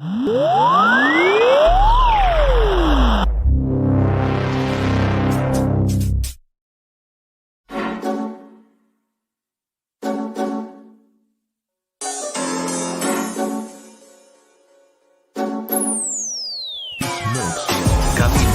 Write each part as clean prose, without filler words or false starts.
Kami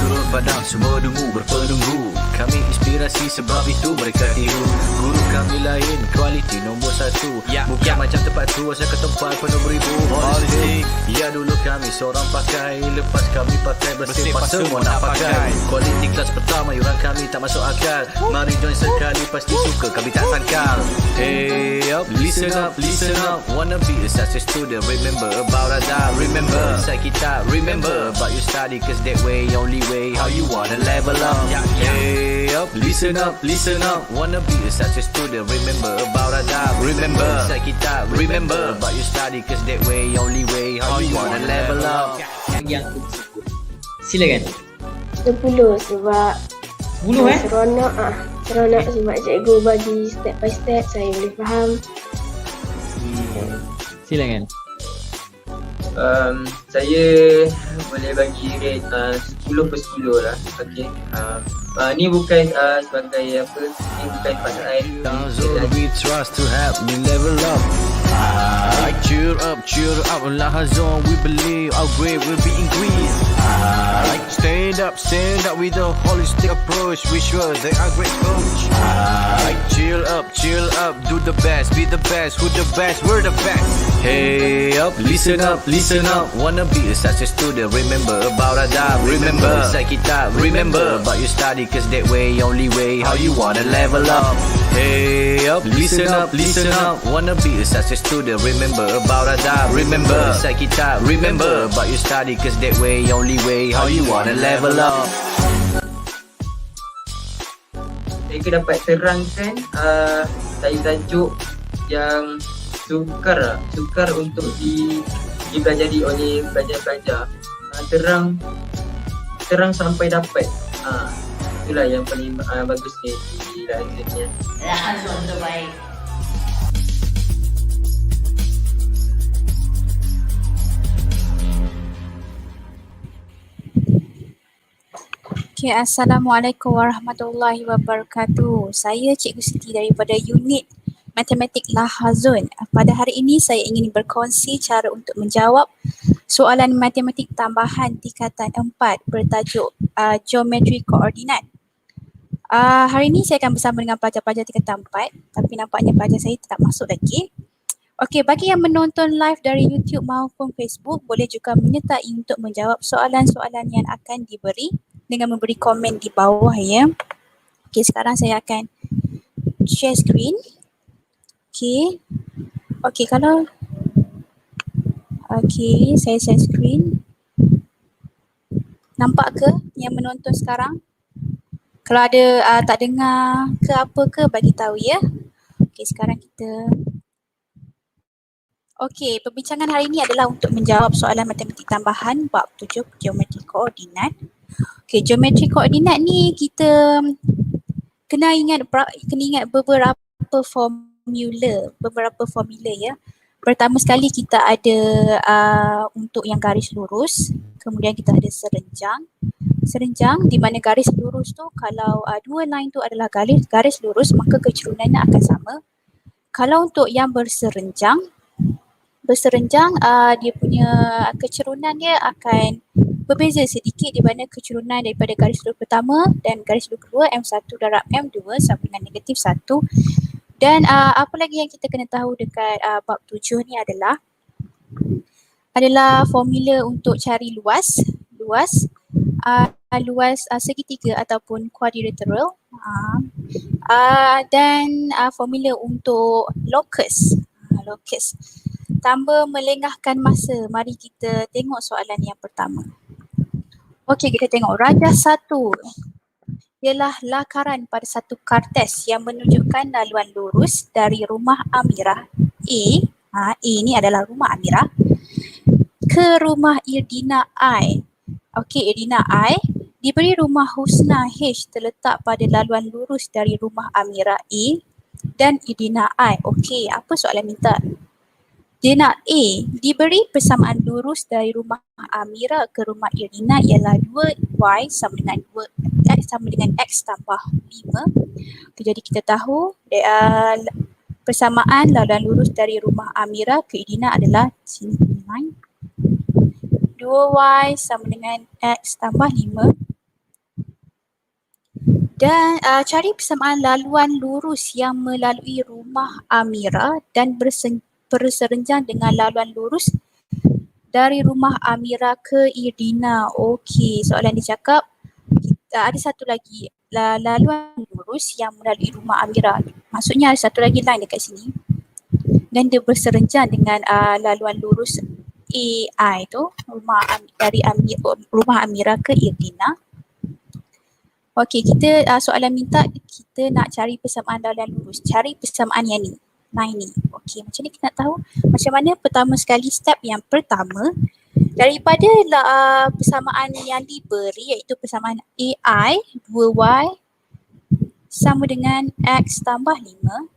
turun padang, semua dungu berpenunggu. Kami inspirasi sebab itu mereka tiru. Guru kami lain, kualiti nombor 1. Bukan macam tempat tu, asal ke tempat penuh beribu holistik. Ya dulu kami seorang pakai, lepas kami pakai bersih pas semua nak pakai. Kualiti kelas pertama, yuran kami tak masuk akal. Mari join sekali, pasti suka kami tak sangkal. Hey up, listen up, listen up. Wanna be a success student, remember about Azhar. Remember, inside kita, remember about your study, cause that way, only way, how you wanna level up. Hey up, listen up, listen up. Wanna be a success student, remember about Azhar. Remember, inside kita, remember about your study, cause that way, only way, how you wanna level up. Yang aku sebut. Silakan. 10 sebab 10 seronok seronok sebab cikgu bagi step by step, saya boleh faham. Silakan. Saya boleh bagi rate 10 per 10 lah. Okay. Ni bukan sebagai apa, ni bukan pasal Zone we trust to help me level up. Cheer up, Lahazon, we believe our grade will be increased. Stand up with a holistic approach. We sure they are great coach. Chill up, do the best, be the best, who the best, we're the best. Hey up, listen up. Wanna be a success student, remember about Azhar. Remember, inside kita, remember about your study, cause that way, only way, how you wanna level up. Hey up, listen up. Wanna be a success student, remember about Azhar. Remember, inside kita, remember about your study, cause that way, only way, how you wanna level up. Mereka dapat terangkan tajuk yang sukar untuk dipelajari oleh pelajar-pelajar. Terang sampai dapat. Itulah yang paling bagus di Lahazon. Lahazon terbaik. Okay, Assalamualaikum warahmatullahi wabarakatuh. Saya Cikgu Siti daripada unit Matematik Lahazon. Pada hari ini saya ingin berkongsi cara untuk menjawab soalan matematik tambahan tingkatan 4 bertajuk geometri koordinat. Hari ini saya akan bersama dengan pelajar-pelajar tingkatan 4, tapi nampaknya pelajar saya tak masuk lagi. Okey, bagi yang menonton live dari YouTube maupun Facebook, boleh juga menyertai untuk menjawab soalan-soalan yang akan diberi dengan memberi komen di bawah ya. Okey, sekarang saya akan share screen. Okey, kalau saya share screen. Nampak ke yang menonton sekarang? Kalau ada tak dengar ke apa ke, bagi tahu ya. Okey, sekarang kita perbincangan hari ini adalah untuk menjawab soalan matematik tambahan bab 7 geometri koordinat. Okey, geometri koordinat ni kita kena ingat beberapa formula ya. Pertama sekali kita ada untuk yang garis lurus, kemudian kita ada serenjang di mana garis lurus tu kalau dua line tu adalah garis lurus, maka kecerunannya akan sama. Kalau untuk yang berserenjang dia punya kecerunan dia akan berbeza sedikit, di mana kecerunan daripada garis lurus pertama dan garis lurus kedua M1 darab M2 sama dengan negatif 1. Dan apa lagi yang kita kena tahu dekat bab 7 ni adalah formula untuk cari luas segitiga ataupun quadrilateral, dan formula untuk locus. Tanpa melengahkan masa, mari kita tengok soalan yang pertama. Okey, kita tengok rajah 1 ialah lakaran pada satu kartes yang menunjukkan laluan lurus dari rumah Amirah A ni adalah rumah Amirah, ke rumah Irdina I. Okey, Irdina I diberi rumah Husna H terletak pada laluan lurus dari rumah Amirah A dan Irdina I. Okey, apa soalan minta? Dia nak A, diberi persamaan lurus dari rumah Amira ke rumah Irina ialah 2y sama dengan 2x sama dengan x tambah 5. Okay, jadi kita tahu persamaan laluan lurus dari rumah Amira ke Irina adalah sini 2y sama dengan x tambah 5. Dan cari persamaan laluan lurus yang melalui rumah Amira dan berserenjang dengan laluan lurus dari rumah Amira ke Irina. Okey, soalan dia cakap ada satu lagi laluan lurus yang melalui rumah Amira. Maksudnya ada satu lagi line dekat sini dan dia berserenjang dengan laluan lurus AI tu rumah Amira ke Irina. Okey, kita soalan minta kita nak cari persamaan laluan lurus. Cari persamaan yang ni. Line ni. Okey, macam ni kita nak tahu macam mana pertama sekali step yang pertama daripada persamaan yang diberi iaitu persamaan AI 2Y sama dengan X tambah 5.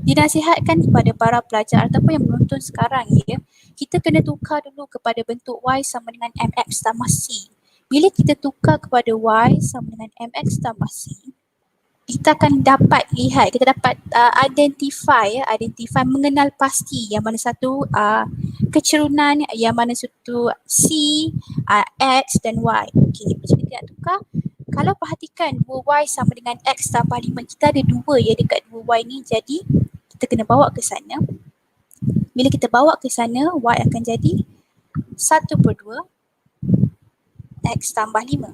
Dinasihatkan kepada para pelajar ataupun yang menonton sekarang ya, kita kena tukar dulu kepada bentuk Y sama dengan MX tambah C. Bila kita tukar kepada Y sama dengan MX tambah C, kita akan dapat lihat, kita dapat identify mengenal pasti yang mana satu kecerunan, yang mana satu C, X dan Y. Okey, macam kita nak tukar. Kalau perhatikan 2Y sama dengan X tambah 5, kita ada 2 ya dekat 2Y ni, jadi kita kena bawa ke sana. Bila kita bawa ke sana, Y akan jadi 1/2 X tambah 5.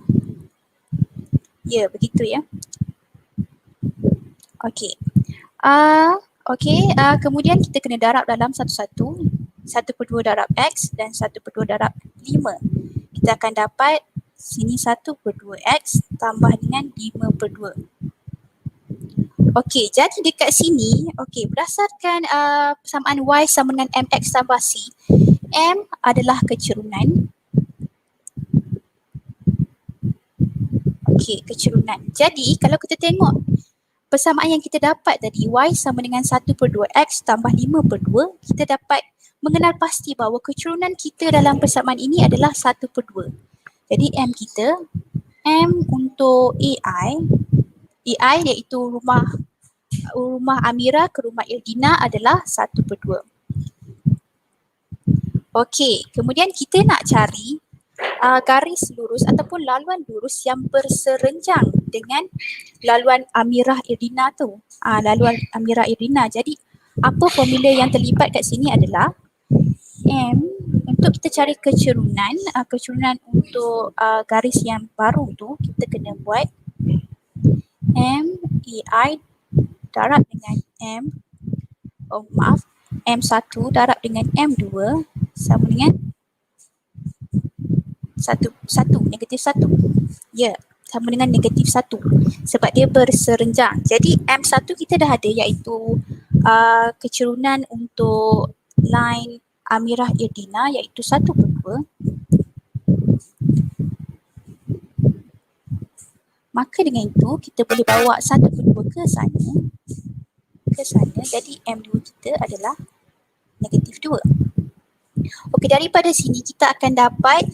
Ya, begitu ya. Okey. Kemudian kita kena darab dalam satu-satu. 1/2 darab X dan 1/2 darab 5. Kita akan dapat sini 1/2 X tambah dengan 5/2. Okey, jadi dekat sini, okey, berdasarkan persamaan Y sama dengan MX tambah C, M adalah kecerunan. Okey, kecerunan. Jadi kalau kita tengok persamaan yang kita dapat tadi Y sama dengan 1/2 X tambah 5/2, kita dapat mengenal pasti bahawa kecerunan kita dalam persamaan ini adalah 1/2. Jadi M kita, M untuk AI iaitu rumah Amira ke rumah Irina adalah 1/2. Okey, kemudian kita nak cari garis lurus ataupun laluan lurus yang berserenjang dengan laluan Amirah Irina tu. Laluan Amirah Irina. Jadi apa formula yang terlibat kat sini adalah M untuk kita cari kecerunan untuk garis yang baru tu, kita kena buat M AI darab dengan M1 darab dengan M2 sama dengan 1, negatif 1. Ya, sama dengan negatif 1 sebab dia berserenjang. Jadi M1 kita dah ada iaitu kecerunan untuk line Amirah Irina iaitu 1/2. Maka dengan itu kita boleh bawa 1/2 ke sana. Jadi M2 kita adalah negatif 2. Okey, daripada sini kita akan dapat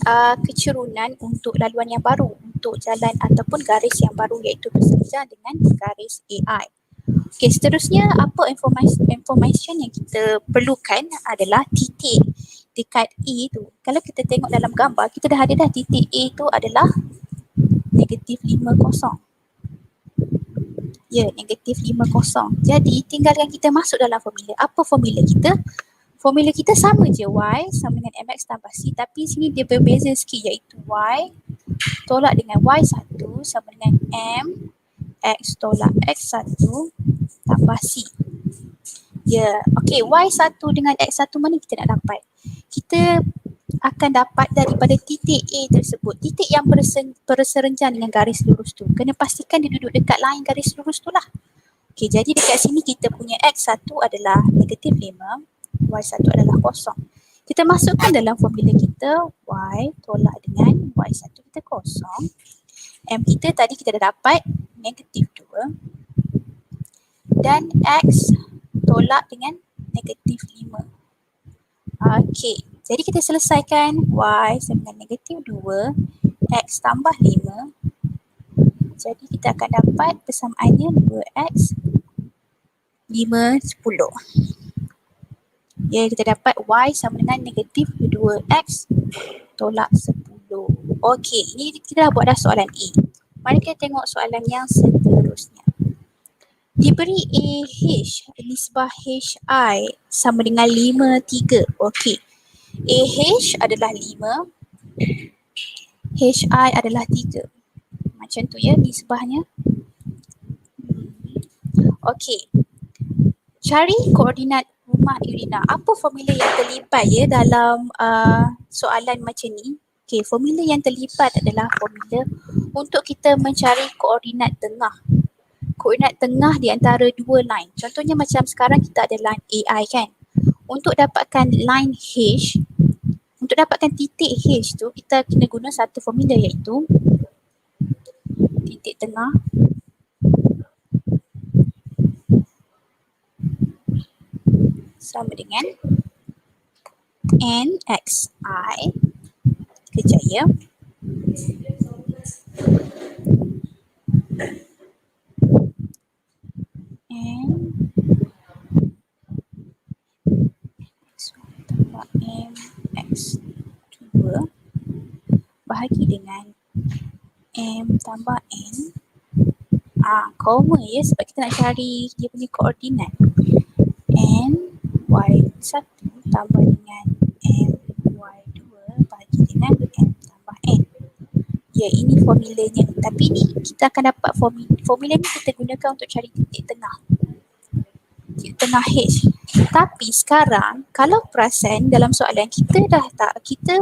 kecerunan untuk laluan yang baru, untuk jalan ataupun garis yang baru iaitu berserenjang dengan garis AI. Okey, seterusnya apa information yang kita perlukan adalah titik dekat A tu. Kalau kita tengok dalam gambar, kita dah ada dah titik A tu adalah negatif 50. Ya, negatif 50. Jadi tinggalkan kita masuk dalam formula. Apa formula kita? Formula kita sama je, Y sama dengan MX tambah C, tapi sini dia berbeza sikit iaitu Y tolak dengan Y1 sama dengan M X tolak X1 tambah C. Ya, okey, Y1 dengan X1 mana kita nak dapat? Kita akan dapat daripada titik A tersebut, titik yang berserenjang dengan garis lurus tu. Kena pastikan dia duduk dekat line garis lurus tu lah. Okey, jadi dekat sini kita punya X1 adalah negatif 5. Y1 adalah kosong. Kita masukkan dalam formula kita Y tolak dengan Y1 kita kosong. M kita tadi kita dah dapat negatif 2 dan X tolak dengan negatif 5. Okey, jadi kita selesaikan y sama dengan negatif 2, x tambah 5. Jadi kita akan dapat persamaannya 2x 5, 10. Ya, kita dapat y sama dengan negatif 2x tolak 10. Okey, ini kita dah buat dah soalan A. Mari kita tengok soalan yang seterusnya. Diberi AH, nisbah HI sama dengan 5, 3. Okey, AH adalah 5, HI adalah 3. Macam tu ya nisbahnya. Okey, cari koordinat rumah Irina. Apa formula yang terlibat ya dalam soalan macam ni? Okey, formula yang terlibat adalah formula untuk kita mencari koordinat tengah. Koordinat tengah di antara dua line. Contohnya macam sekarang kita ada line AI kan. Untuk dapatkan line H, untuk dapatkan titik H tu kita kena guna satu formula iaitu titik tengah sama dengan NXI. Kejap ya. Tambah MX2 bahagi dengan M tambah N. Comma ya sebab kita nak cari dia punya koordinat. N Y1 tambah dengan M Y2 bahagi dengan M tambah N. Ya, ini formulanya. Tapi ni kita akan dapat formula ni kita gunakan untuk cari titik tengah. Titik tengah H. Tapi sekarang kalau perasan dalam soalan kita dah tak, kita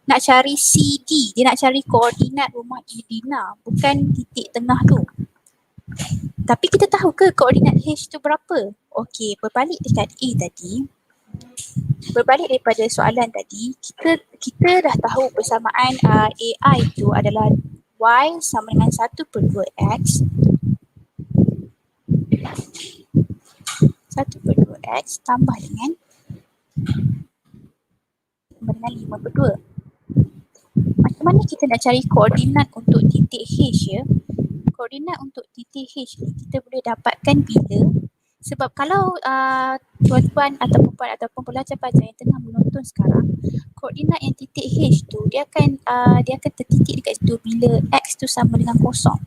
nak cari CD, dia nak cari koordinat rumah Irina, bukan titik tengah tu. Tapi kita tahu ke koordinat H tu berapa? Okey, berbalik dekat A tadi. Berbalik daripada soalan tadi, kita dah tahu persamaan AI itu adalah y sama dengan 1/2x 1/2x tambah dengan 5/2. Macam mana kita nak cari koordinat untuk titik H ya? Koordinat untuk titik H ni kita boleh dapatkan bila, sebab kalau tuan-tuan ataupun puan ataupun pelajar-pelajar yang tengah menonton sekarang, koordinat yang titik H tu dia akan tertitik dekat situ bila x tu sama dengan kosong.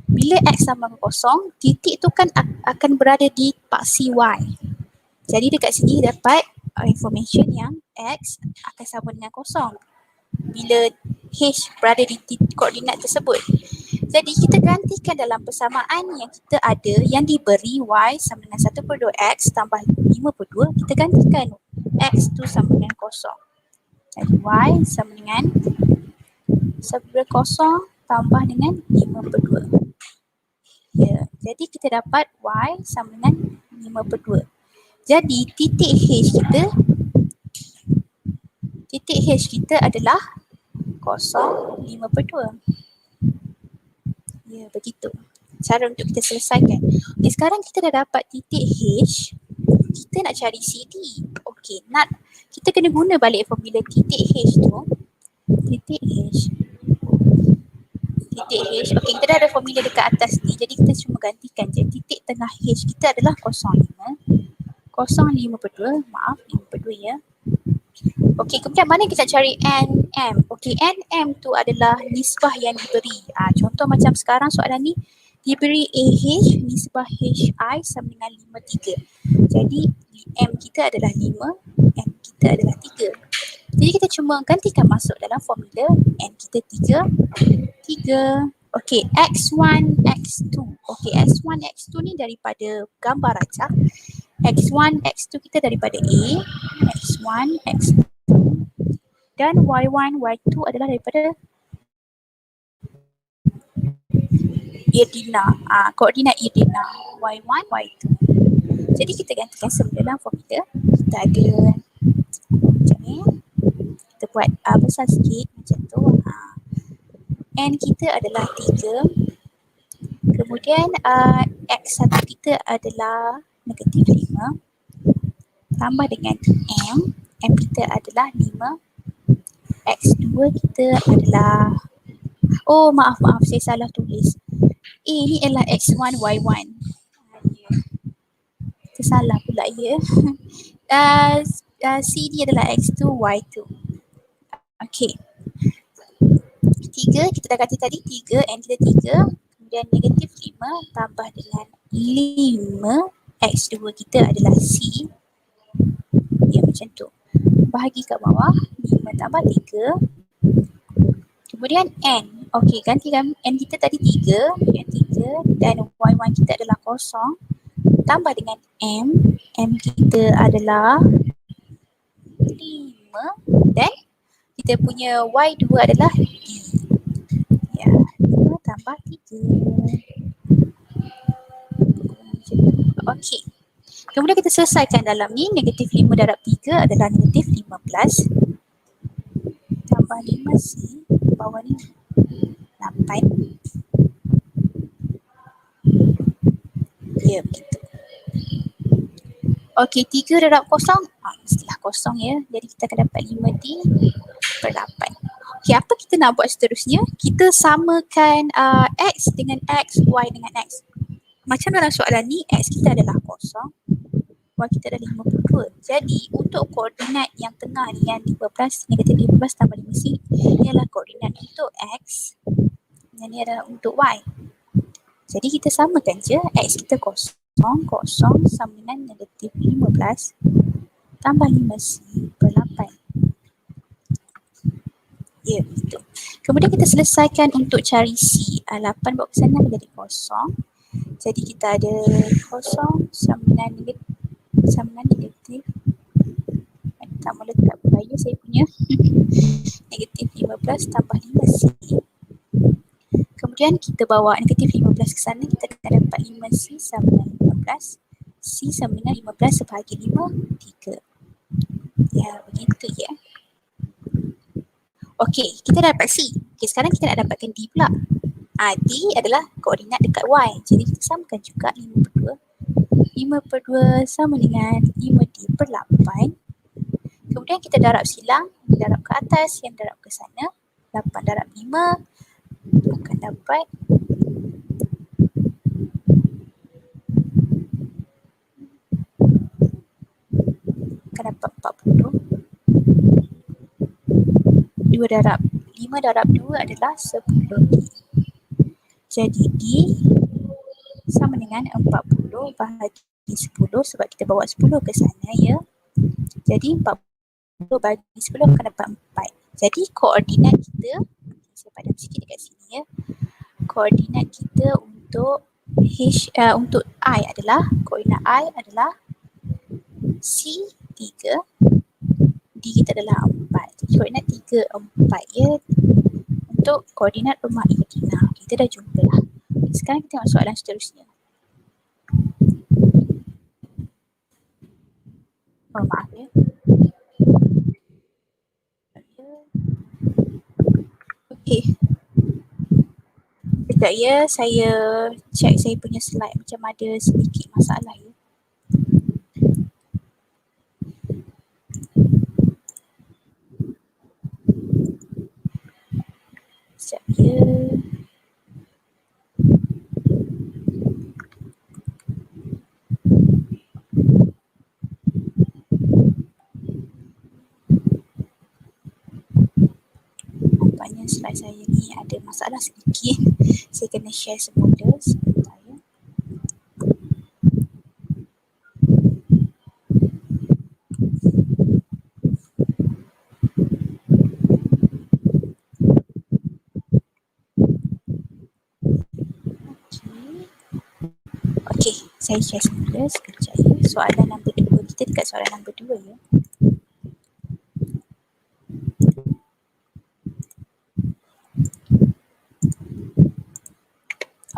Bila x sama dengan kosong, titik tu kan akan berada di paksi y. Jadi dekat sini dapat information yang x akan sama dengan kosong bila H berada di koordinat tersebut. Jadi kita gantikan dalam persamaan yang kita ada yang diberi y sama dengan 1/2x tambah 5/2, kita gantikan x tu sama dengan kosong. Jadi y sama dengan 1/0 tambah dengan 5/2. Ya, jadi kita dapat y sama dengan 5/2. Jadi titik H kita adalah 0, 5/2. Ya, begitu cara untuk kita selesaikan. Okay, sekarang kita dah dapat titik H, kita nak cari CD. Okey, kita kena guna balik formula titik H tu. Titik H. Okey, kita dah ada formula dekat atas ni. Jadi kita cuma gantikan je. Titik tengah H kita adalah 0,5. 0,5/2. Maaf, 5/2 ya. Okey, kemudian mana kita cari NM? Okey, NM tu adalah nisbah yang diberi. Contoh macam sekarang soalan ni diberi AH nisbah HI sama dengan 5/3. Jadi M kita adalah 5, M kita adalah 3. Jadi kita cuma gantikan masuk dalam formula N kita 3. Okey, X1, X2. Okey, X1, X2 ni daripada gambar racah. X1, X2 kita daripada A, X1, X2 dan Y1, Y2 adalah daripada Irina, koordinat Irina, Y1, Y2. Jadi kita gantikan semula dalam formula. Kita ada macam ni, kita buat besar sikit macam tu. N kita adalah 3, kemudian X1 kita adalah negatif 5 tambah dengan M M kita adalah 5. X2 kita adalah, oh maaf, saya salah tulis. Ini adalah X1, Y1. Ya. Tersalah pula ya. C ni adalah X2, Y2. Okey. 3, kita dah kata tadi 3, N kita 3. Kemudian negatif 5 tambah dengan 5. X2 kita adalah C. Ya, macam tu. Bahagi kat bawah. 5 tambah 3. Kemudian N. Okey, gantikan N kita tadi 3. Yang 3. Dan Y1 kita adalah kosong. Tambah dengan M. M kita adalah 5. Dan kita punya Y2 adalah D. Ya, 5 tambah 3. Okey. Kemudian kita selesaikan dalam ni. Negatif 5 darab 3 adalah negatif 15. Tambah 5C. Bawah ni 8. Ya, begitu. Okey, 3 darab kosong. Mestilah kosong ya. Jadi kita akan dapat 5D per 8. Okey, apa kita nak buat seterusnya? Kita samakan X dengan X, Y dengan X. Macam dalam soalan ni, X kita adalah kosong. Y kita adalah 52. Jadi, untuk koordinat yang tengah ni, yang 15, negatif 15 tambah 5C, ini adalah koordinat untuk X. Dan ini adalah untuk Y. Jadi, kita samakan je. X kita kosong, kosong sama dengan negatif 15 tambah 5C per 8. Ya, begitu. Kemudian kita selesaikan untuk cari C. 8 bawa ke sana menjadi kosong. Jadi kita ada kosong sama dengan negatif. Tak mau letak budaya saya punya. Negatif 15 tambah 5C. Kemudian kita bawa negatif 15 ke sana, kita akan dapat 5C sama dengan 15. C sama dengan 15 sebahagi 5, 3. Ya, begitu ya. Okey, kita dah dapat C. Okey, sekarang kita nak dapatkan D pula. D adalah koordinat dekat Y. Jadi kita samakan juga 5 per 2. 5 per 2 sama dengan 5D per 8. Kemudian kita darab silang. Darab ke atas, yang darab ke sana. 8 darab 5 akan dapat akan dapat 40. 5 darab 2 adalah 10D. Jadi D sama dengan 40 bahagi 10 sebab kita bawa 10 ke sana ya. Jadi 40 bagi 10 akan dapat 4. Jadi koordinat kita, saya padam sikit dekat sini ya. Koordinat kita untuk untuk I adalah, koordinat I adalah C3, D kita adalah 4. Jadi koordinat 3, 4 ya. Untuk koordinat rumah ini. Nah, kita dah jumpa lah. Sekarang kita tengok soalan seterusnya. Oh, maaf ya. Okey. Sekejap ya, saya check saya punya slide macam ada sedikit masalah ya. Sekejap ya. Nampaknya slide saya ni ada masalah sedikit. Saya kena share semula sebentar ya. Okey, saya share semula sekejap ya. Soalan nombor 2, kita dekat soalan nombor 2 ya.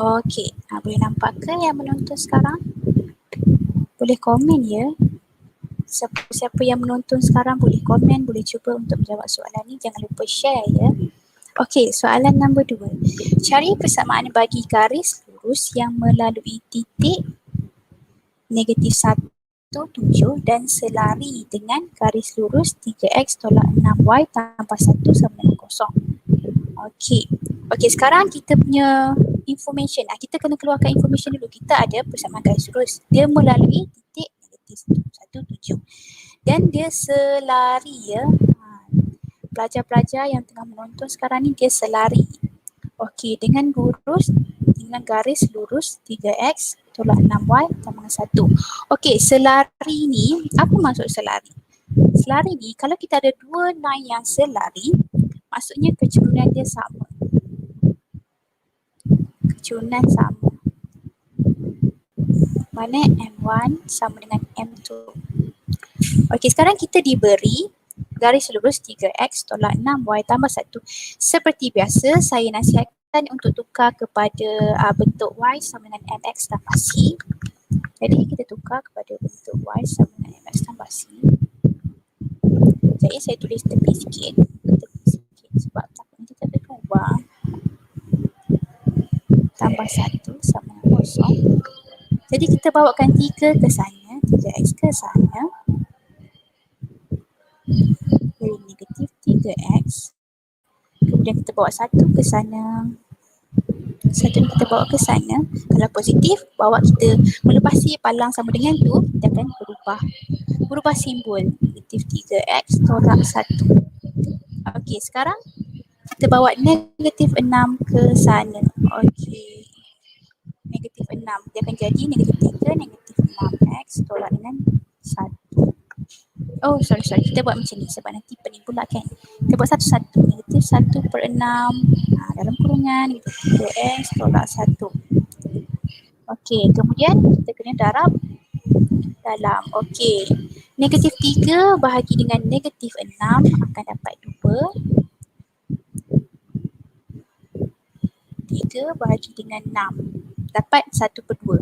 Okey, boleh nampak ke yang menonton sekarang? Boleh komen ya. Siapa yang menonton sekarang boleh komen, boleh cuba untuk menjawab soalan ni. Jangan lupa share ya. Okey, soalan nombor 2. Cari persamaan bagi garis lurus yang melalui titik negatif 1 7 dan selari dengan garis lurus 3x tolak 6y tambah 1 sama dengan kosong. Okey. Okey, sekarang kita punya information. Kita kena keluarkan information dulu. Kita ada persamaan garis lurus. Dia melalui titik negatif 1, 7. Dan dia selari ya. Pelajar-pelajar yang tengah menonton sekarang ni dia selari. Okey, dengan garis lurus 3x tolak 6y tambah 1. Okey, selari ni, apa maksud selari? Selari ni, kalau kita ada dua line yang selari, maksudnya kecurunan dia sama. Kecurunan sama. Mana M1 sama dengan M2. Okey, sekarang kita diberi garis lurus 3x tolak 6y tambah 1. Seperti biasa, saya nasihatkan untuk tukar kepada bentuk y sama dengan mx tambah c. Jadi kita tukar kepada bentuk y sama dengan mx tambah c. Jadi saya tulis tepi sikit. Sebab takut nanti tak ada lubang. Tambah 1 sama dengan kosong. Jadi kita bawakan 3 ke sana, 3x ke sana. Jadi negatif 3x. Kemudian kita bawa 1 ke sana. 1 ni kita bawa ke sana. Kalau positif, bawa kita melepasi palang sama dengan tu, kita akan berubah simbol. Negatif 3x tolak 1. Okey, sekarang kita bawa negatif 6 ke sana. Okey. Negatif 6. Dia akan jadi negatif 3, negatif 6x tolak dengan 1. Oh, sorry. Kita buat macam ni sebab nanti pening pula kan. Kita buat satu-satu. Negatif 1/6. Dalam kurungan negatif 3x tolak 1. Okey, kemudian kita kena darab dalam. Okey. Negatif 3 bahagi dengan negatif 6 akan dapat 2. 3 bahagi dengan 6. Dapat 1/2.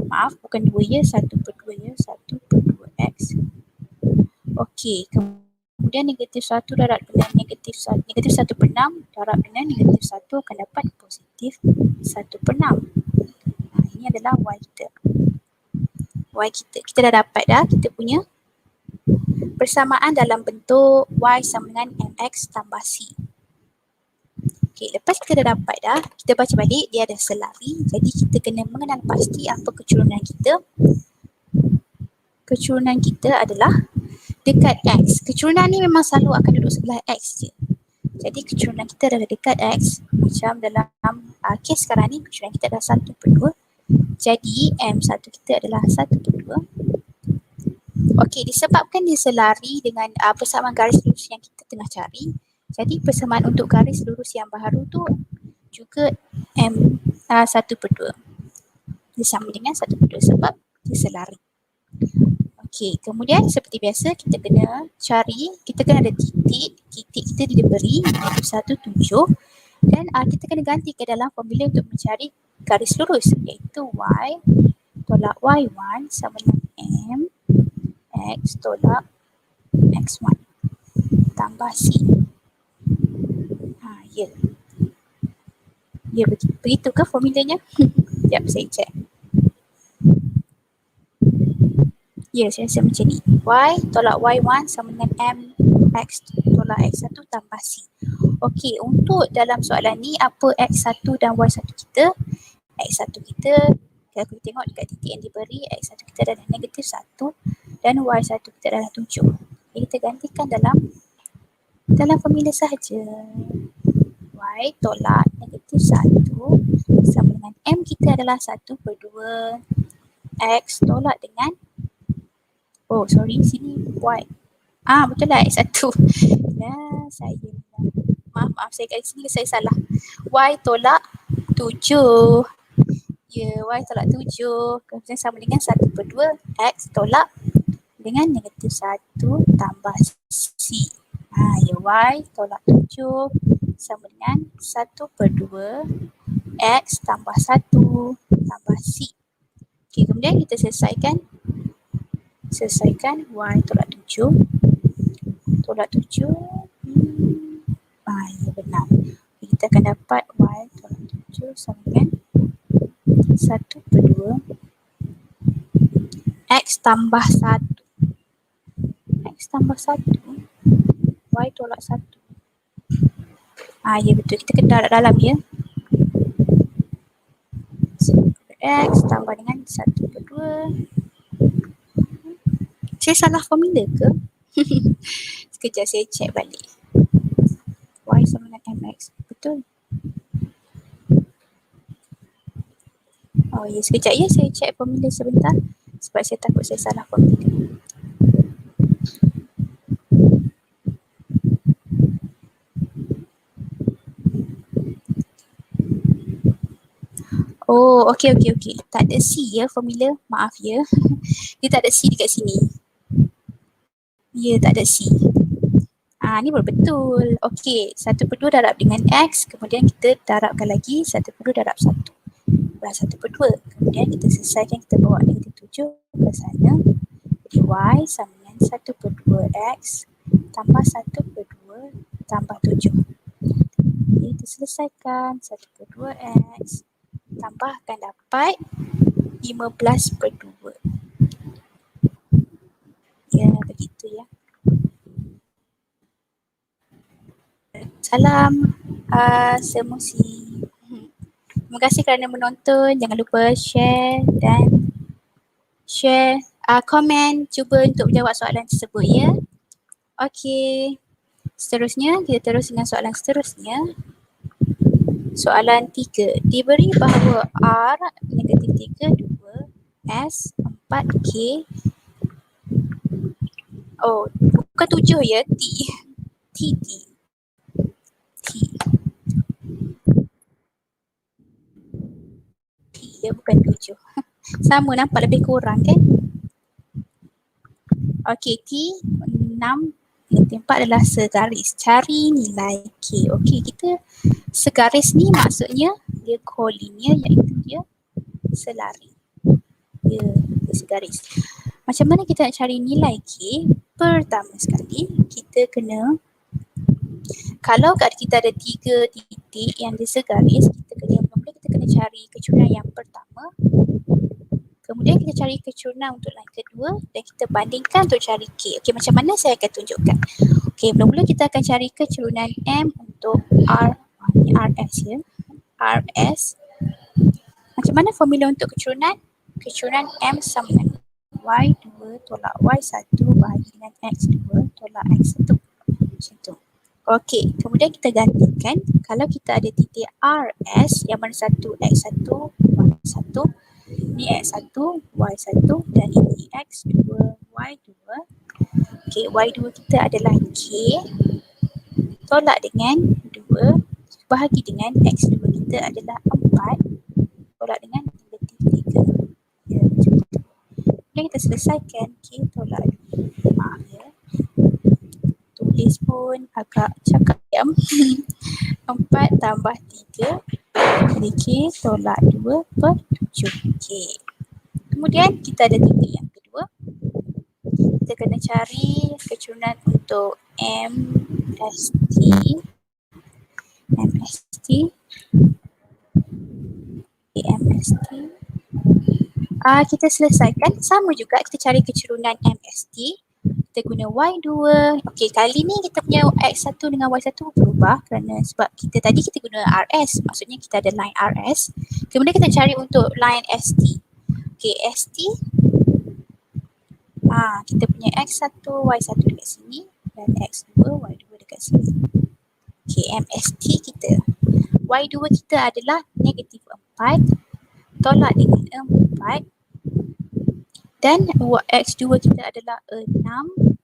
Maaf, bukan 2 ya. 1/2 ya. 1/2x. Okey, kemudian negatif 1 darab dengan negatif 1. Negatif 1/6 darab dengan negatif 1 akan dapat positif 1/6. Ini adalah y kita. Kita dah dapat dah kita punya persamaan dalam bentuk y sama dengan mx tambah c. Okey, lepas kita dah dapat dah, kita baca balik dia ada selari. Jadi kita kena mengenal pasti apa kecurunan kita. Kecurunan kita adalah dekat x. Kecurunan ni memang selalu akan duduk sebelah x je. Jadi kecurunan kita adalah dekat x. Macam dalam kes sekarang ni kecurunan kita adalah 1/2. Jadi M1 kita adalah 1/2. Okey, disebabkan dia selari dengan persamaan garis lurus yang kita tengah cari. Jadi persamaan untuk garis lurus yang baru tu juga M1/2. Dia sama dengan 1/2 sebab dia selari. Okey, kemudian seperti biasa kita kena cari, kita kena ada titik kita diberi negatif 1, 7 dan kita kena ganti ke dalam formula untuk mencari garis lurus iaitu y tolak y1 sama dengan m x tolak x1 tambah c. Ya. Ya, begitu ke formulanya? Sekejap saya cek. Ya, saya rasa macam ni. Y tolak Y1 sama dengan M X tolak X1 tambah C. Okey, untuk dalam soalan ni, apa X1 dan Y1 kita? X1 kita, kalau kita tengok dekat titik yang diberi, X1 kita adalah negatif 1 dan Y1 kita adalah 7. Jadi kita gantikan dalam formula sahaja. Y tolak negatif 1 sama dengan M kita adalah 1/2 X tolak dengan sini Y. Betul lah X1. Maaf saya kat sini saya salah. Y tolak 7. Ya, Y tolak 7. Kemudian sama dengan 1/2 X tolak dengan negatif 1 tambah C. Ya, Y tolak 7 sama dengan 1/2 X tambah 1 tambah C. Okey, kemudian kita selesaikan Y tolak 7. Tolak 7. Ya benar. Kita akan dapat Y tolak 7 sama dengan 1/2 X tambah 1. X tambah 1. Y tolak 1. Ya betul. Kita kena darab dalam ya. X tambah dengan 1/2. Saya salah formula ke? Sekejap saya check balik. Y sama dengan MX. Betul. Oh ya, sekejap ya, saya check formula sebentar. Sebab saya takut saya salah formula. Oh, okey. Tak ada C ya formula. Maaf ya. Dia tak ada C dekat sini. Ya, tak ada C. Ni baru betul. Okey, 1/2 darab dengan X. Kemudian kita darabkan lagi 1/2 darab 1. 1/2. Kemudian kita selesaikan, kita bawa negatif 7 ke sana. Jadi Y sama dengan 1/2 X tambah 1/2 tambah 7. Jadi kita selesaikan 1/2 X tambahkan dapat 15/2. Ya, begitu ya. Salam semusi. Terima kasih kerana menonton. Jangan lupa share dan komen. Cuba untuk menjawab soalan tersebut ya. Okey. Seterusnya, kita terus dengan soalan seterusnya. Soalan 3. Diberi bahawa R negatif 3, 2, S, 4, K. Oh, bukan 7 ya. T. Ya, bukan 7. Sama, nampak lebih kurang kan? Okey, T 6 negatif 4 adalah segaris. Cari nilai K. Okey, kita segaris ni maksudnya dia kolinier, iaitu dia selari. Dia segaris. Macam mana kita nak cari nilai K? Pertama sekali, kita kena, kalau kita ada 3 titik yang dia segaris, kita kena cari kecurangan yang pertama. Kemudian kita cari kecurangan untuk line kedua dan kita bandingkan untuk cari K. Okey, macam mana saya akan tunjukkan. Okey, mula-mula kita akan cari kecurangan M untuk RS ya. RS. Macam mana formula untuk kecurangan? Kecurangan M sama dengan Y2 tolak Y1 bahagi dengan X2 tolak X1. Macam tu. Okey, kemudian kita gantikan kalau kita ada titik RS yang mana satu X1, Y1, ini X1, Y1 dan ini X2, Y2. Okey, Y2 kita adalah K tolak dengan 2 bahagi dengan X2 kita adalah 4 tolak dengan negatif 3. Ya, macam tu. Kemudian kita selesaikan K tolak 2. Maaf ya. Tulis pun agak cakap diam. 4 tambah 3 jadi K tolak 2/7. Kemudian kita ada titik yang kedua. Kita kena cari kecurangan untuk MST. Kita selesaikan. Sama juga kita cari kecurangan MST. Kita guna Y2. Okey, kali ni kita punya X1 dengan Y1 berubah kerana sebab kita guna RS. Maksudnya kita ada line RS. Kemudian kita cari untuk line ST. Okey, ST. Kita punya X1, Y1 dekat sini dan X2, Y2 dekat sini. Okey, MST kita. Y2 kita adalah negatif 4 tolak dengan 4 dan X2 kita adalah 6.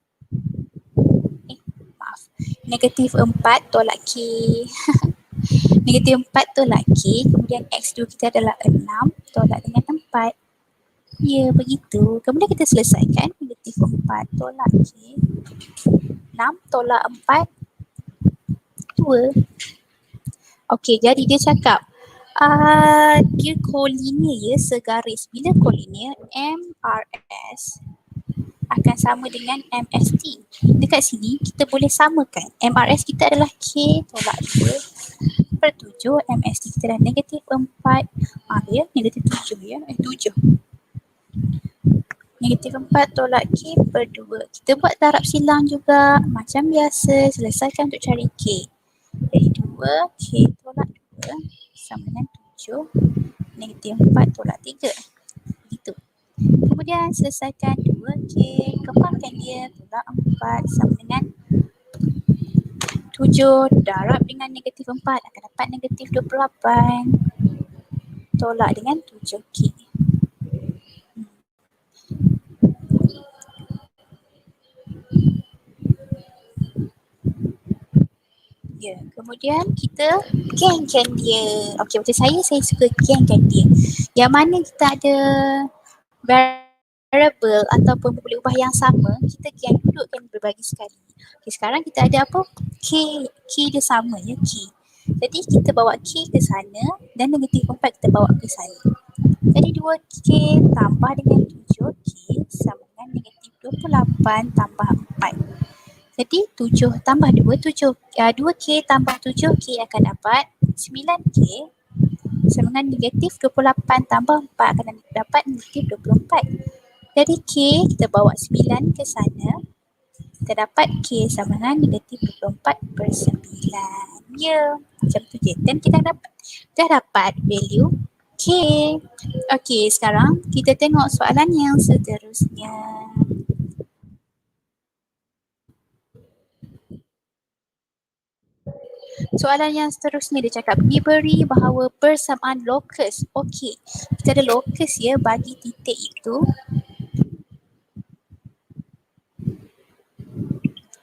Negatif 4 tolak K. Negatif 4 tolak K. Kemudian X2 kita adalah 6 tolak dengan 4. Ya, begitu. Kemudian kita selesaikan. Negatif 4 tolak K. 6 tolak 4. 2. Okey, jadi dia cakap dia kolinier ya, segaris. Bila kolinier, MRS akan sama dengan MST. Dekat sini kita boleh samakan. MRS kita adalah K tolak 2/7. MST kita adalah negatif 4. Maaf ya, negatif 7 ya. 7. Negatif 4 tolak K per 2. Kita buat darab silang juga. Macam biasa, selesaikan untuk cari K. Jadi 2 K tolak 2 sama dengan 7. Negatif 4 tolak 3. Begitu. Kemudian selesaikan 2K. Kembangkan dia tolak 4 sama dengan 7 darab dengan negatif 4 akan dapat negatif 28. Tolak dengan 7K. Ya, kemudian kita gangkan dia. Okey, macam saya suka gangkan dia. Yang mana kita ada variable ataupun boleh ubah yang sama, kita gang dudukkan berbagi sekali. Okey, sekarang kita ada apa? K dia sama ya, K. Jadi kita bawa K ke sana dan negatif 4 kita bawa ke sana. Jadi 2K tambah dengan 7K sama dengan negatif 28 tambah 4. Jadi 7 tambah 2, 2K tambah 7K akan dapat 9K sama dengan negatif 28 tambah 4 akan dapat negatif 24. Jadi K kita bawa 9 ke sana, kita dapat K sama dengan negatif 24 per 9. Ya, macam tu je. Dan kita dah dapat value K. Okey, sekarang kita tengok soalan yang seterusnya. Soalan yang seterusnya dia cakap diberi bahawa persamaan lokus. Okey, kita ada lokus ya bagi titik itu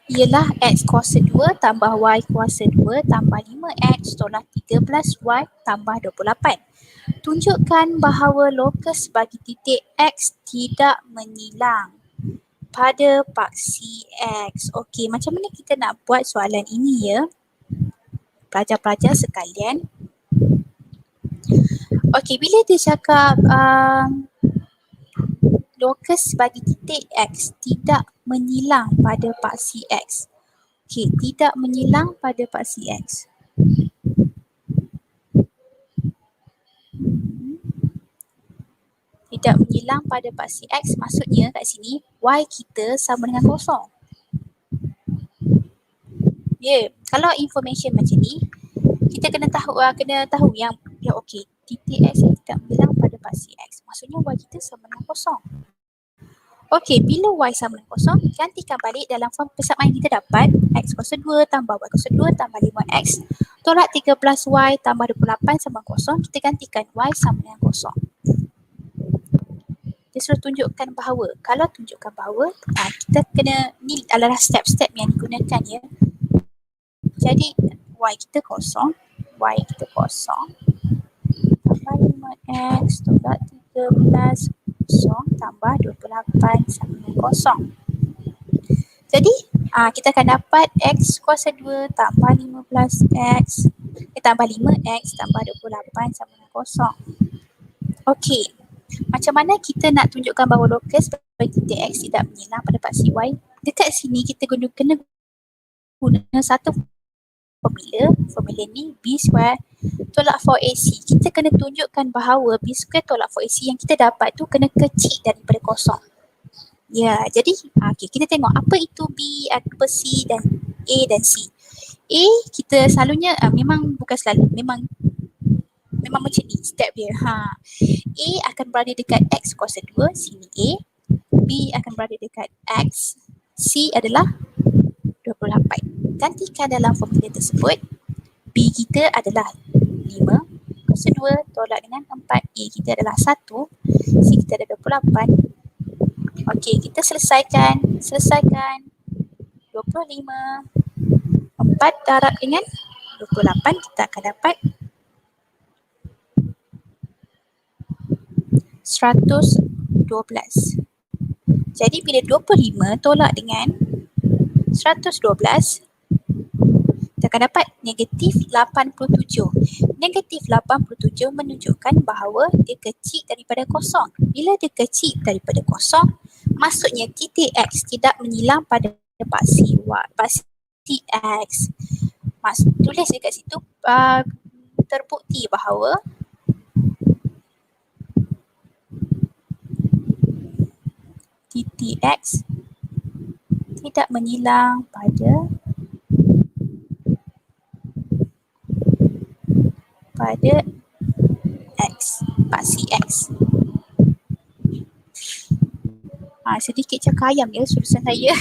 ialah x kuasa 2 tambah y kuasa 2 tambah 5x tolak 13y tambah 28. Tunjukkan bahawa lokus bagi titik x tidak menyilang pada paksi x. Okey, macam mana kita nak buat soalan ini ya? Pelajar-pelajar sekalian. Okey, bila dia cakap lokus bagi titik x tidak menyilang pada paksi x. Okey, tidak menyilang pada paksi x. Tidak menyilang pada paksi x maksudnya kat sini y kita sama dengan kosong. Ya, kalau information macam ni kita kena tahu yang ya okey, titik x tidak menyilang pada paksi x. Maksudnya y kita sama dengan kosong. Okey, bila y sama dengan kosong, gantikan balik dalam form persamaan yang kita dapat x kuasa 2 tambah y kuasa 2 tambah 5x tolak 13y tambah 28 sama kosong. Kita gantikan y sama dengan kosong. Dia suruh tunjukkan bahawa, kalau tunjukkan bahawa kita kena, ni adalah step-step yang digunakan ya. Jadi y kita kosong tambah 5x tolak 13 kosong tambah 28 sama dengan kosong. Jadi kita akan dapat x kuasa 2 tambah 15x tambah 5x tambah 28 sama dengan kosong. Okey, macam mana kita nak tunjukkan bahawa lokus bagi titik x tidak menyilang pada paksi y? Dekat sini kita kena guna satu formula ni b square tolak 4ac. Kita kena tunjukkan bahawa b square tolak 4ac yang kita dapat tu kena kecil daripada kosong. Ya, jadi kita tengok apa itu b, apa c dan a dan c. A kita selalunya memang bukan selalu, memang macam ni step dia. A akan berada dekat x kuasa 2, sini A. B akan berada dekat x, C adalah 28. Gantikan dalam formula tersebut. B kita adalah 5 kuasa 2 tolak dengan 4. A kita adalah 1. C kita ada 28. Okey, kita selesaikan 25. 4 darab dengan 28 kita akan dapat 112. Jadi bila 25 tolak dengan 112, kita akan dapat negatif 87. Negatif 87 menunjukkan bahawa dia kecil daripada kosong. Bila dia kecil daripada kosong, maksudnya titik x tidak menyilang pada paksi x. Tulis dekat situ terbukti bahawa titik X tidak menyilang pada X, paksi X. Sedikit cakap ayam ya surusan saya.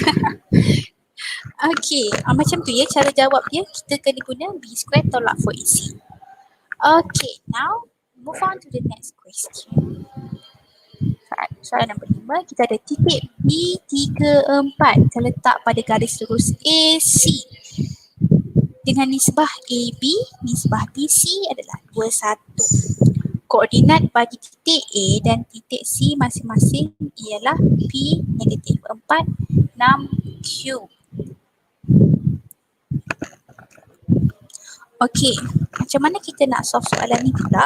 Okey, macam tu ya cara jawab dia. Kita kena guna B square tolak 4AC. Okay, now move on to the next question. Soalan nombor 5, kita ada titik B34 terletak pada garis lurus AC dengan nisbah AB, nisbah BC adalah 21. Koordinat bagi titik A dan titik C masing-masing ialah P negatif 4, 6Q. Okey, macam mana kita nak solve soalan ni pula?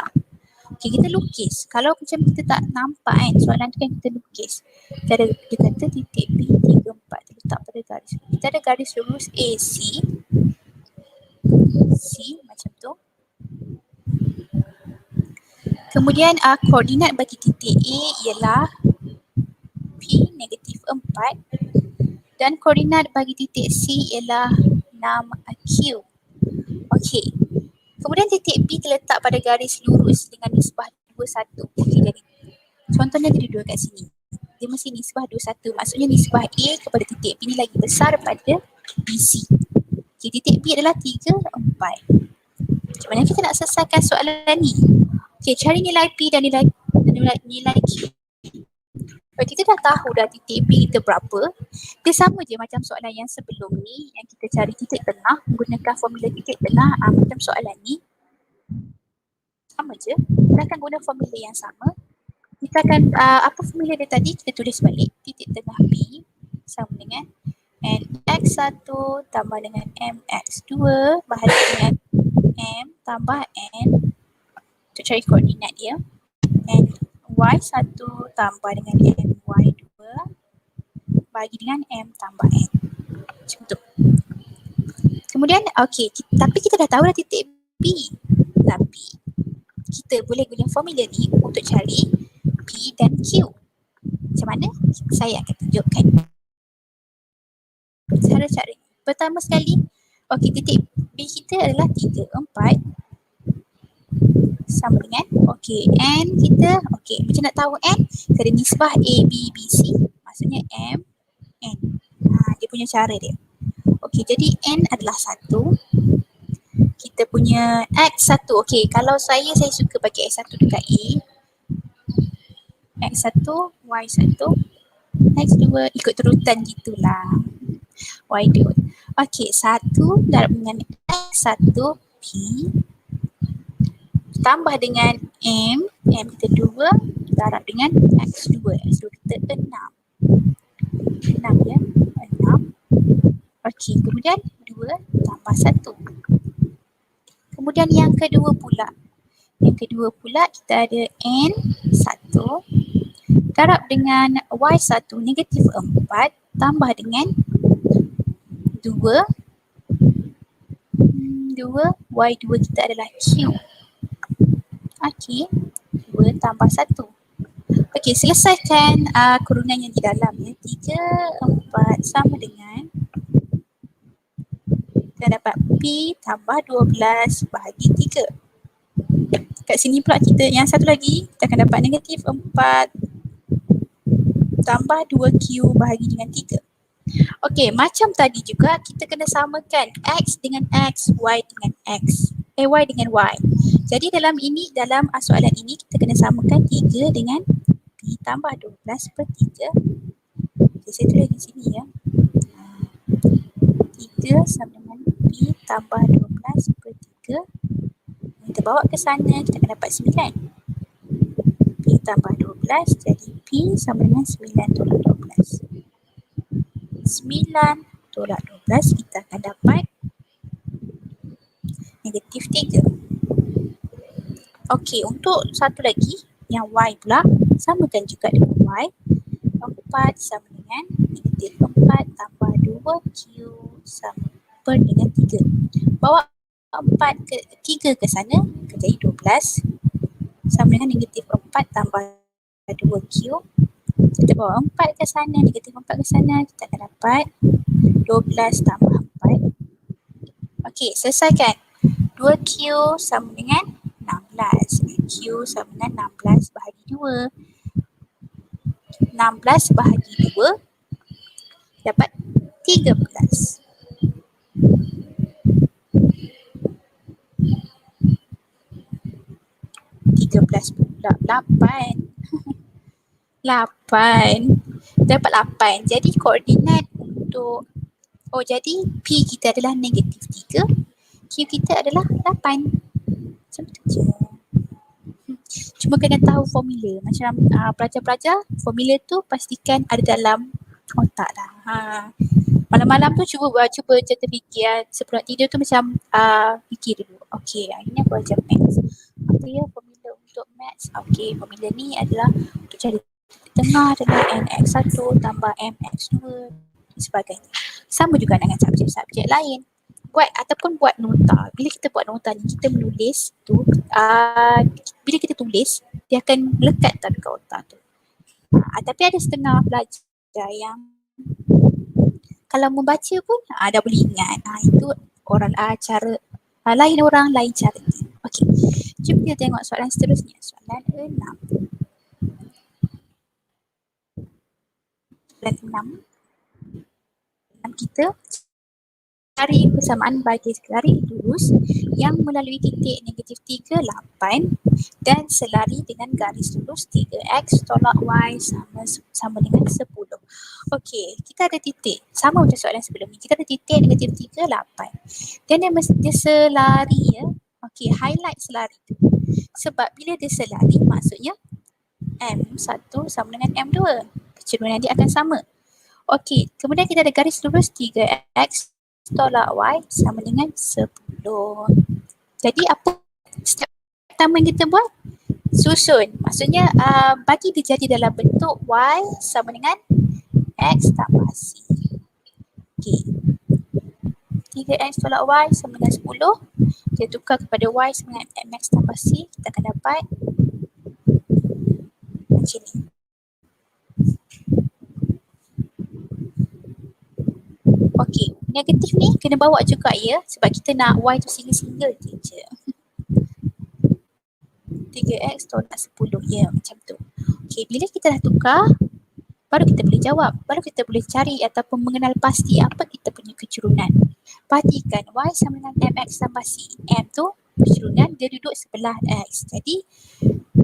Okey, kita lukis. Kalau macam kita tak nampak kan soalan tu kan kita lukis. Dia kata titik B34 terletak pada garis. Kita ada garis lurus AC. C macam tu. Kemudian koordinat bagi titik A ialah P negatif 4 dan koordinat bagi titik C ialah 6Q. Okey. Kemudian titik B terletak pada garis lurus dengan nisbah 21. Okey, jadi contohnya dia dua kat sini. Dia mesti nisbah 21. Maksudnya nisbah A kepada titik B ni lagi besar daripada BC. Okey, titik B adalah 3, 4. Macam mana kita nak selesaikan soalan ni? Okey, cari nilai P dan nilai Q. Kalau kita dah tahu dah titik B kita berapa, dia sama je macam soalan yang sebelum ni yang kita cari titik tengah menggunakan formula titik tengah. Macam soalan ni sama je, kita akan guna formula yang sama. Kita akan apa formula dia tadi, kita tulis balik. Titik tengah B sama dengan NX1 tambah dengan MX2 bahagi dengan M tambah N untuk cari koordinat dia, and Y1 tambah dengan MY2 bagi dengan M tambah N. Macam tu. Kemudian, okey, tapi kita dah tahu dah titik B. Tapi, kita boleh guna formula ni untuk cari P dan Q. Macam mana? Saya akan tunjukkan. Cara-cara. Pertama sekali, okey, titik B kita adalah 3, 4. Sama dengan, okey, N kita, okey, macam nak tahu N, kita ada nisbah A, B, B, C, maksudnya M, N. Dia punya cara dia. Okey, jadi N adalah 1. Kita punya X1, okey, kalau saya suka bagi X1 dekat A. X1, Y1, X2, ikut terutan gitulah. Y2. Okey, 1 darab dengan X1, P. Tambah dengan M kita 2, darab dengan X2 kita 6 ya, 6. Okey, kemudian 2 tambah 1. Kemudian yang kedua pula kita ada N1 darab dengan Y1 negatif 4 tambah dengan 2 Y2 kita adalah Q. Okey, 2 tambah 1. Okey, selesaikan kurungan yang di dalam ya. 3, 4 sama dengan, kita dapat P tambah 12 bahagi 3. Kat sini pula kita, yang satu lagi, kita akan dapat negatif 4 tambah 2Q bahagi dengan 3. Okey, macam tadi juga kita kena samakan X dengan X, Y dengan X. Y dengan Y. Jadi dalam soalan ini kita kena samakan 3 dengan P tambah 12 per 3. Okay, saya tulis di sini ya. 3 sama dengan P tambah 12 per 3. Kita bawa ke sana, kita akan dapat 9. P tambah 12, jadi P sama dengan 9 tolak 12. 9 tolak 12, kita akan dapat negatif 3. Okey, untuk satu lagi, yang Y pula, samakan juga dengan Y. 4 sama dengan negatif 4 tambah 2Q sama per dengan 3. Bawa 3 ke sana, akan jadi 12. Sama dengan negatif 4 tambah 2Q Kita bawa 4 ke sana, negatif 4 ke sana, kita akan dapat 12 tambah 4. Okey, selesaikan. 2Q sama dengan 16. Q sama dengan 16 bahagi 2. 16 bahagi 2 dapat 13. 13 pula 8. 8. Dapat 8. Jadi koordinat untuk jadi P kita adalah negatif 3. Q kita adalah 8. Macam tu je. Cuma kena tahu formula. Macam pelajar-pelajar, formula tu pastikan ada dalam otak dah. Malam-malam tu cuba je terfikir. Sebelum tidur tu macam fikir dulu. Okey, ini aku ajar maths. Apa ya formula untuk maths? Okey, formula ni adalah untuk cari tengah adalah nx1 tambah mx2 dan sebagainya. Sama juga dengan subjek-subjek lain. Buat nota. Bila kita buat nota ni, kita menulis tu, bila kita tulis, dia akan melekat dalam otak tu. Tapi ada setengah pelajar yang kalau membaca pun dah boleh ingat. Itu orang cara lain orang, lain cara. Okey, jom kita tengok soalan seterusnya. Soalan 6. Soalan 6 kita cari persamaan bagi garis lurus yang melalui titik negatif 3, 8 dan selari dengan garis lurus 3x tolak y sama dengan 10. Okey, kita ada titik. Sama macam soalan sebelum ni. Kita ada titik negatif 3, 8. Dan dia selari ya. Okey, highlight selari tu. Sebab bila dia selari maksudnya M1 sama dengan M2. Kecerunan dia akan sama. Okey, kemudian kita ada garis lurus 3x tolak y sama dengan 10. Jadi apa step pertama yang kita buat? Susun. Maksudnya bagi dia jadi dalam bentuk y sama dengan x tambah c. Okey. 3x tolak y sama dengan 10. Kita tukar kepada y sama dengan mx tambah c. Kita akan dapat macam ni. Okey, negatif ni kena bawa juga ya, sebab kita nak y tu single-single je. 3x tolak 10 ya, macam tu. Okey, bila kita dah tukar, baru kita boleh jawab. Baru kita boleh cari ataupun mengenal pasti apa kita punya kecerunan. Perhatikan y sama dengan mx tambah c. M tu kecerunan, dia duduk sebelah x. Jadi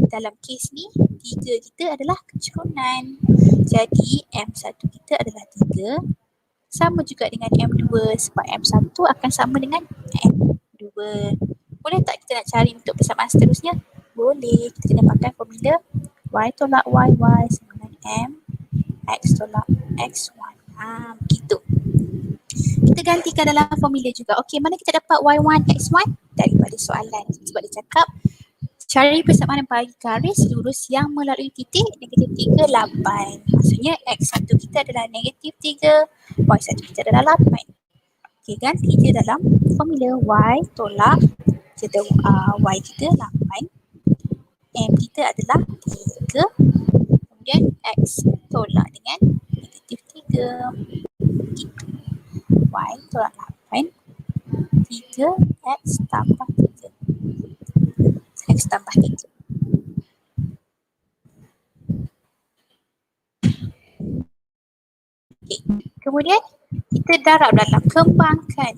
dalam kes ni 3 kita adalah kecerunan. Jadi M1 kita adalah 3. Sama juga dengan M2 sebab M1 akan sama dengan M2. Boleh tak kita nak cari untuk persamaan seterusnya? Boleh. Kita kena pakai formula y tolak y sama dengan M x tolak x1. Begitu. Kita gantikan dalam formula juga. Okey, mana kita dapat y1 x1? Daripada soalan. Sebab dia cakap cari persamaan bagi garis lurus yang melalui titik negatif 3, 8. Maksudnya x1 kita adalah negatif 3, y1 kita adalah 8. Okey, ganti je dalam formula y tolak kita y kita 8. M kita adalah 3. Kemudian x tolak dengan negatif 3. Y tolak 8. 3x tambah 3. X tambah 3. Okay. Kemudian kita darab dalam, kembangkan.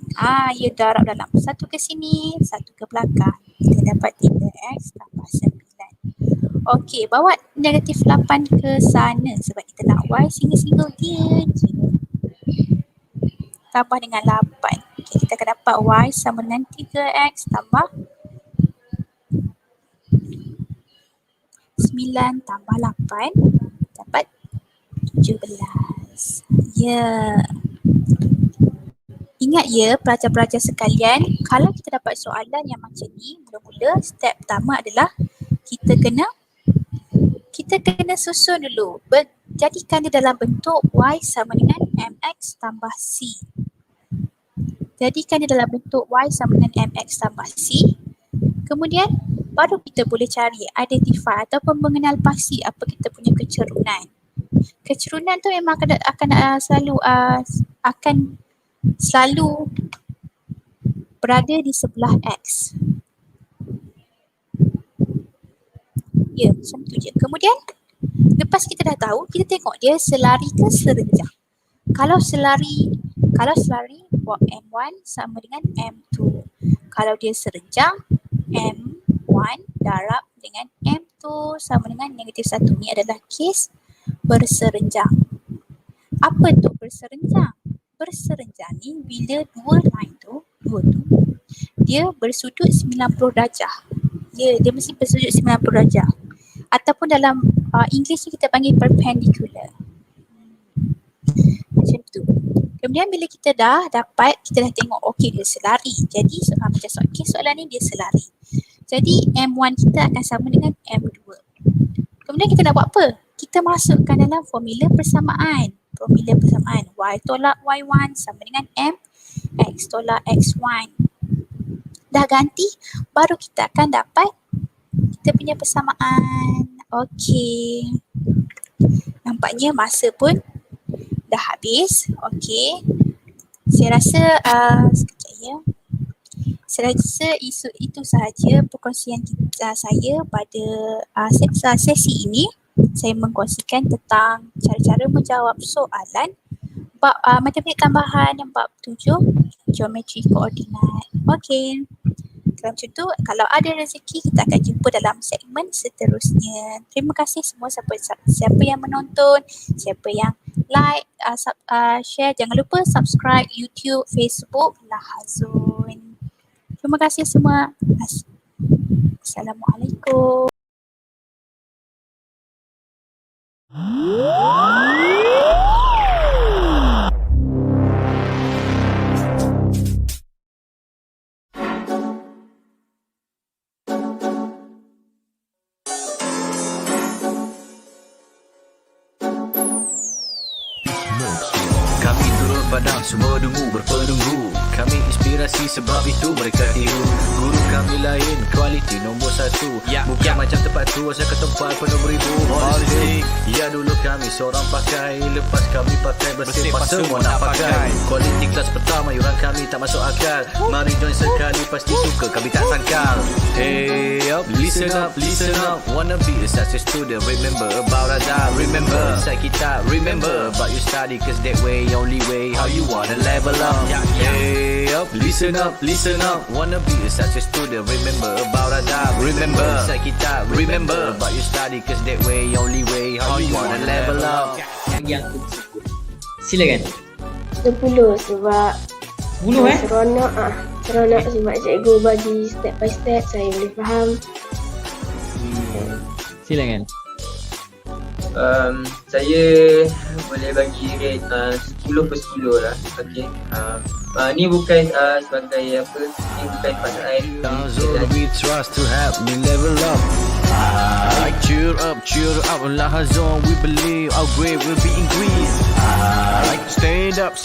Ya darab dalam. Satu ke sini, satu ke belakang. Kita dapat 3x tambah 9. Okey, bawa negatif 8 ke sana sebab kita nak y single-single dia je. Tambah dengan 8. Okay, kita akan dapat y sama dengan 3x tambah 9 tambah 8 dapat 17. Ya. Ingat ya pelajar-pelajar sekalian, kalau kita dapat soalan yang macam ni, mula-mula step pertama adalah kita kena susun dulu. Jadikan dia dalam bentuk y sama dengan mx tambah c. Jadikan dia dalam bentuk y sama dengan mx tambah c. Kemudian baru kita boleh cari, identify ataupun mengenal pasti apa kita punya kecerunan. Kecerunan tu memang akan selalu berada di sebelah X. Ya, macam tu je. Kemudian lepas kita dah tahu, kita tengok dia selari ke serenjang. Kalau selari M1 sama dengan M2. Kalau dia serenjang, M1 darab dengan M2 sama dengan -1. Ini adalah kes berserenjang. Apa tu berserenjang? Berserenjang ni bila dua tu dia bersudut 90 darjah. Ya, dia mesti bersudut 90 darjah. Ataupun dalam English ni kita panggil perpendicular. Macam tu. Kemudian bila kita dah tengok okey dia selari. Jadi macam soalan ni dia selari. Jadi M1 kita akan sama dengan M2. Kemudian kita nak buat apa? Kita masukkan dalam formula persamaan. Y tolak Y1 sama dengan M, X tolak X1. Dah ganti, baru kita akan dapat kita punya persamaan. Okey. Nampaknya masa pun dah habis. Okey. Saya rasa sekejap ya. Saya rasa itu sahaja perkongsian saya pada sesi ini. Saya mengkongsikan tentang cara-cara menjawab soalan bab matematik tambahan yang bab 7, geometri koordinat. Okey. Kalau macam tu, kalau ada rezeki kita akan jumpa dalam segmen seterusnya. Terima kasih semua siapa yang menonton, siapa yang like, share. Jangan lupa subscribe YouTube, Facebook Lahazun. Terima kasih semua. Assalamualaikum. Kami turun padang, semua dengu berpenunggu. Kami inspirasi sebab itu mereka tiru. Guru kami lain, kualiti nombor 1. Bukan macam tempat tu, asal ke tempat penuh beribu politik. Ya dulu kami seorang pakai, lepas kami pakai bersepah semua nak pakai. Kualiti kelas pertama, yuran kami tak masuk akal. Mari join sekali, pasti suka kami tak sangkal. Hey up, listen up, listen up. Wanna be a success student, remember about Azhar. Remember, inside kita, remember about you study, cause that way, only way, how you wanna level up. Hey up, listen up, listen up. Wanna be a success student, remember about Azhar. Remember, inside kita, remember about you study, cause that way, only way, how you wanna level up. Bagi aku tersebut. Silakan. 10 sebab 10 seronok sebab cikgu bagi step by step, saya boleh faham. Silakan. Saya boleh bagi rate 10 per 10 lah. Okay. Ni bukan sebagai apa, ni bukan pasangan. Lahazun we trust to help me level up. Cheer up, Lahazun we believe our grade will be increased. Stand up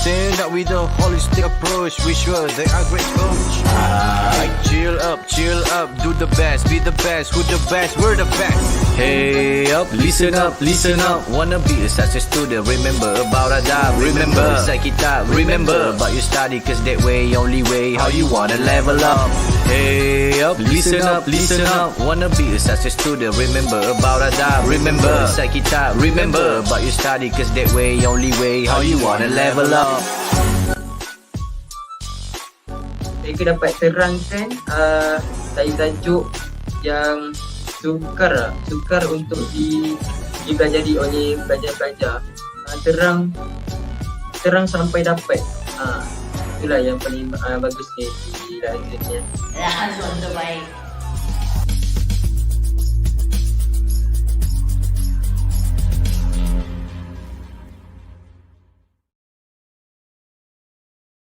with a holistic approach. We sure they are great coach. Chill up, do the best, be the best, who the best, we're the best. Hey up, listen up, wanna be a success student, remember about Azhar. Remember, inside kita, remember about you study, cause that way, only way, how you wanna level up. Hey up, listen up, wanna be a success student, remember about Azhar. Remember, inside kita, remember about you study, cause that way, only way, how you wanna level up. Saya dapat terangkan tajuk yang sukar untuk dipelajari oleh pelajar-pelajar. Terang sampai dapat. Itulah yang paling bagusnya di Lahazun. Lahazun terbaik.